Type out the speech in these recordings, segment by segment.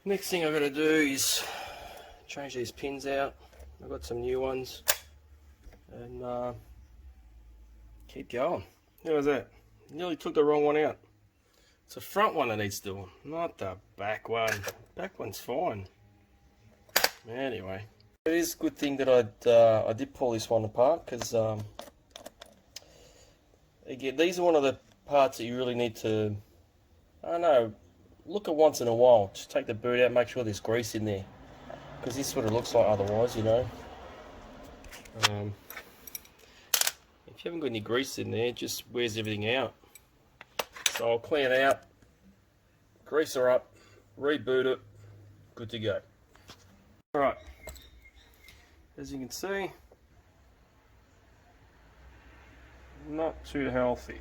Next thing I've got to do is change these pins out. I've got some new ones, and keep going. How was that? Nearly took the wrong one out. It's the front one that needs doing, not the back one. Back one's fine. Anyway, it is a good thing that I did pull this one apart, because again, these are one of the parts that you really need to, I don't know, look at once in a while. Just take the boot out, make sure there's grease in there, because this is what it looks like otherwise, you know. If you haven't got any grease in there, it just wears everything out. So I'll clean it out, grease her up, reboot it, good to go. Alright, as you can see, not too healthy.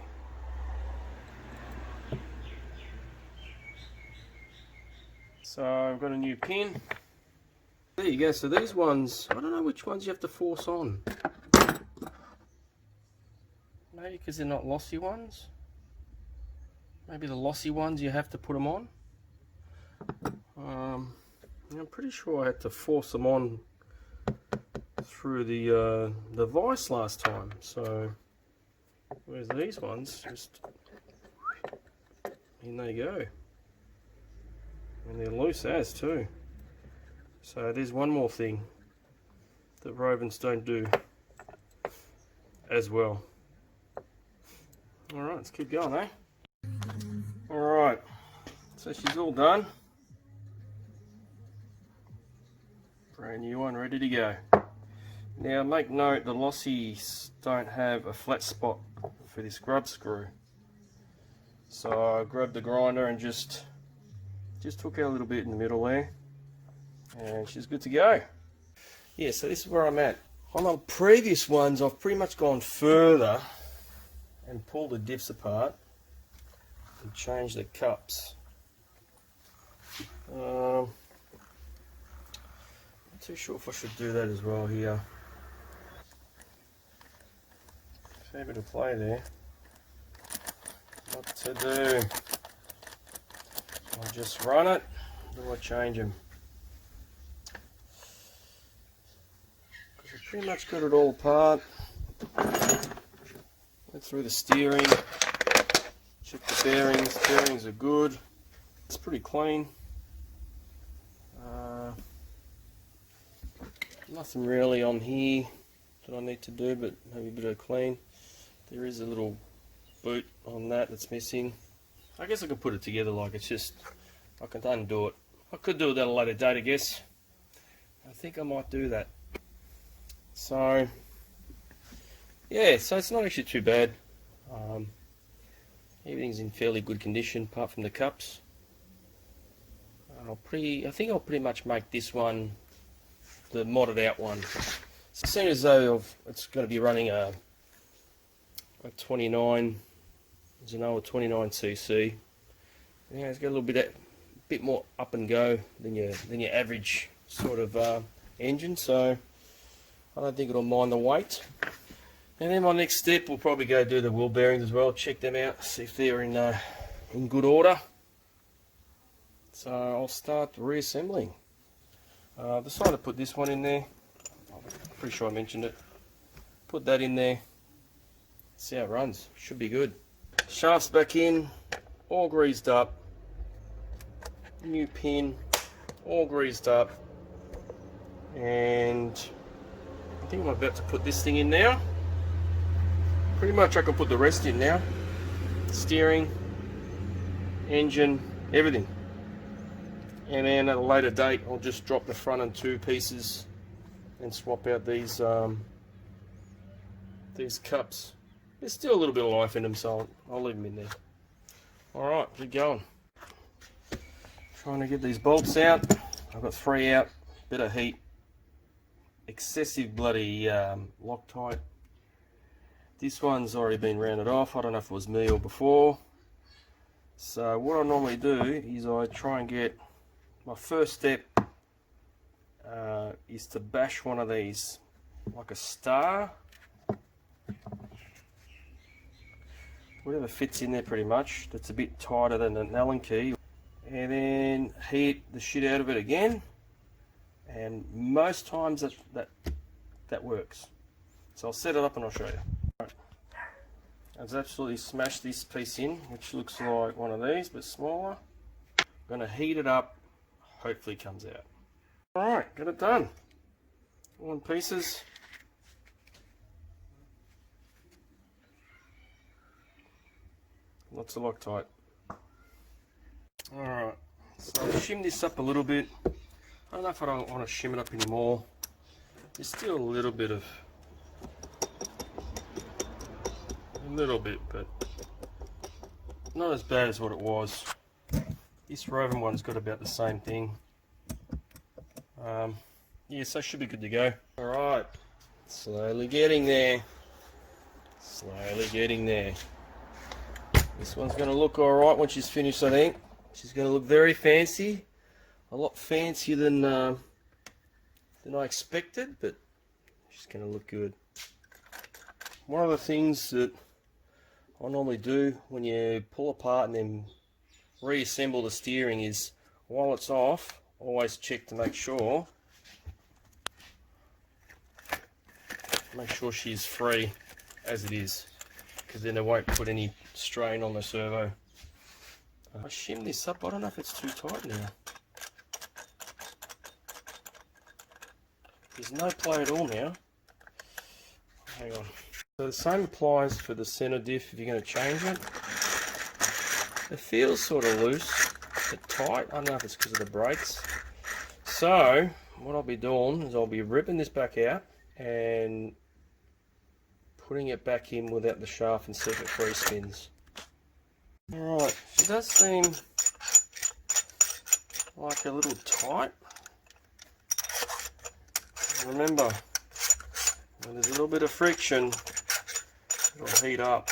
So I've got a new pin. There you go. So these ones, I don't know which ones you have to force on. Maybe because they're not lossy ones. Maybe the lossy ones you have to put them on. I'm pretty sure I had to force them on through the vise last time. So whereas these ones, just in they go. And they're loose as too. So there's one more thing that Rovans don't do as well. Alright, let's keep going, eh? Alright, so she's all done. Brand new one, ready to go. Now make note, the Losies don't have a flat spot for this grub screw. So I grabbed the grinder and just took out a little bit in the middle there, and she's good to go. Yeah, so this is where I'm at. On the previous ones, I've pretty much gone further and pulled the diffs apart and changed the cups. Not too sure if I should do that as well here. Fair bit of play there. What to do? I just run it, or I change them? Because I pretty much got it all apart. Went through the steering, check the bearings. Bearings are good. It's pretty clean. Nothing really on here that I need to do, but maybe a bit of clean. There is a little boot on that that's missing. I guess I could put it together, like it's just, I can undo it. I could do it at a later date, I guess. I think I might do that. So, yeah, so it's not actually too bad. Everything's in fairly good condition, apart from the cups. I think I'll pretty much make this one the modded out one. So as soon as though it's going to be running a 29, as you know, a 29cc. Yeah, it's got a little bit more up and go than your average sort of engine. So I don't think it'll mind the weight. And then my next step will probably go do the wheel bearings as well. Check them out, see if they're in good order. So I'll start reassembling. Decided to put this one in there. I'm pretty sure I mentioned it. Put that in there. See how it runs. Should be good. Shafts back in, all greased up. New pin, all greased up. And I think I'm about to put this thing in now. Pretty much I can put the rest in now. Steering, engine, everything. And then at a later date I'll just drop the front and two pieces and swap out these cups. There's still a little bit of life in them, so I'll leave them in there. Alright, keep going. Trying to get these bolts out. I've got 3 out, bit of heat. Excessive bloody Loctite. This one's already been rounded off. I don't know if it was me or before. So what I normally do is I try and get, my first step is to bash one of these like a star. Whatever fits in there pretty much. That's a bit tighter than an Allen key. and then heat the shit out of it again, and most times that works. So I'll set it up and I'll show you. Right. I've absolutely smashed this piece in, which looks like one of these but smaller. I'm going to heat it up, hopefully it comes out. Alright, got it done. All in pieces. Lots of Loctite. Alright, so I'll shim this up a little bit. I don't know if I don't want to shim it up anymore. There's still a little bit, but not as bad as what it was. This Rovan one's got about the same thing. Yeah, so it should be good to go. Alright, slowly getting there. Slowly getting there. This one's going to look alright when she's finished, I think. She's going to look very fancy. A lot fancier than I expected, but she's going to look good. One of the things that I normally do when you pull apart and then reassemble the steering is, while it's off, always check to make sure she's free as it is, because then it won't put any strain on the servo. I shim this up, I don't know if it's too tight now. There's no play at all now. Hang on. So the same applies for the center diff if you're going to change it. It feels sort of loose, but tight. I don't know if it's because of the brakes. So what I'll be doing is I'll be ripping this back out and putting it back in without the shaft and see if it free spins. Alright, she does seem like a little tight. Remember, when there's a little bit of friction, it'll heat up.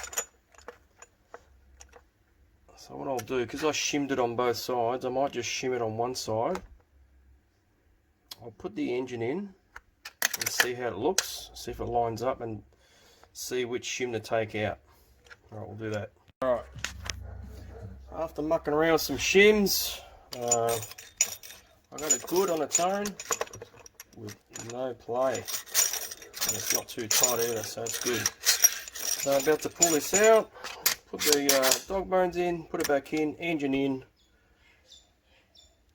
So what I'll do, because I shimmed it on both sides, I might just shim it on one side. I'll put the engine in and see how it looks, see if it lines up, and see which shim to take out. Alright, we'll do that. Alright, after mucking around with some shims, I got it good on its own with no play. And it's not too tight either, so it's good. So I'm about to pull this out, put the dog bones in, put it back in, engine in,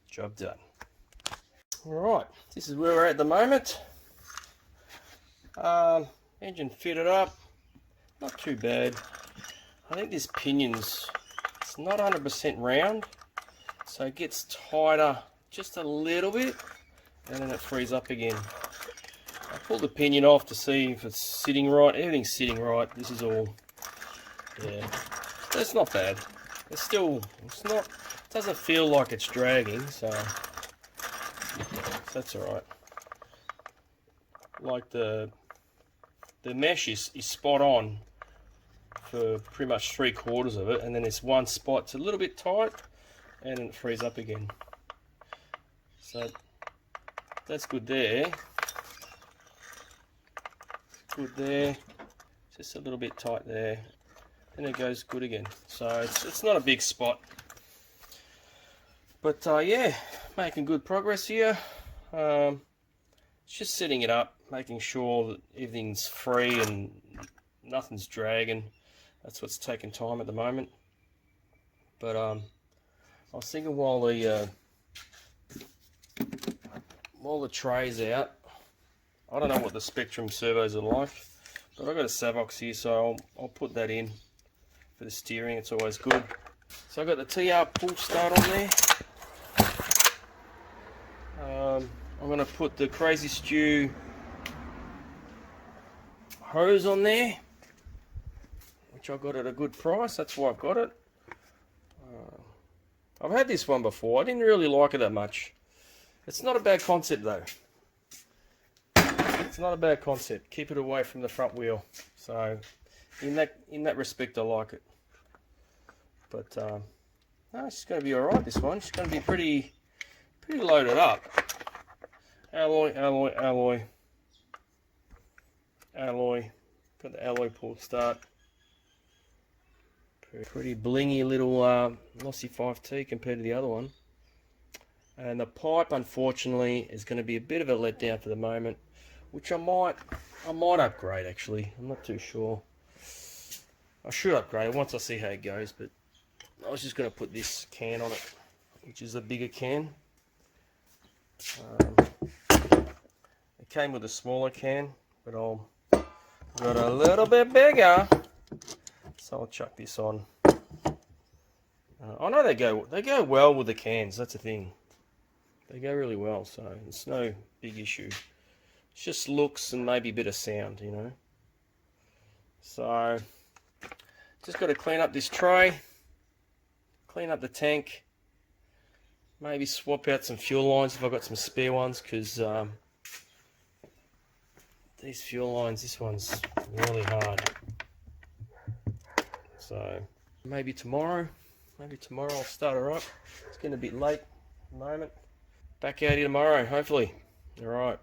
job done. Alright, this is where we're at the moment. Engine fitted up, not too bad. I think this pinion's, it's not 100% round, so it gets tighter just a little bit, and then it frees up again. I pulled the pinion off to see if it's sitting right. Everything's sitting right. This is all, yeah, that's not bad. It's still, it's not, it doesn't feel like it's dragging, so that's alright. Like the mesh is spot on for pretty much 3/4 of it, and then this one spot's a little bit tight and then it frees up again. So that's good there. Good there. Just a little bit tight there. Then it goes good again. So it's not a big spot. But yeah, making good progress here. Just setting it up, making sure that everything's free and nothing's dragging. That's what's taking time at the moment. But I was thinking while the tray's out, I don't know what the Spectrum servos are like, but I've got a Savox here, so I'll put that in for the steering. It's always good. So I've got the TR pull start on there. I'm going to put the Crazy Stew hose on there, which I got at a good price. That's why I've got it. I've had this one before. I didn't really like it that much. It's not a bad concept though. It's not a bad concept. Keep it away from the front wheel. So in that respect, I like it. But no, it's going to be all right. This one, it's going to be pretty loaded up. Alloy. Got the alloy pull start. Pretty blingy little Losi 5T compared to the other one. And the pipe, unfortunately, is going to be a bit of a letdown for the moment, which I might upgrade actually. I'm not too sure. I should upgrade it once I see how it goes, but I was just going to put this can on it, which is a bigger can. It came with a smaller can, but I've got a little bit bigger, so I'll chuck this on. I know they go well with the cans. That's the thing. They go really well, so it's no big issue. It's just looks and maybe a bit of sound, you know. So just got to clean up this tray, clean up the tank, maybe swap out some fuel lines if I've got some spare ones, because these fuel lines, this one's really hard. So maybe tomorrow I'll start her up. It's getting a bit late at the moment. Back out here tomorrow, hopefully. Alright.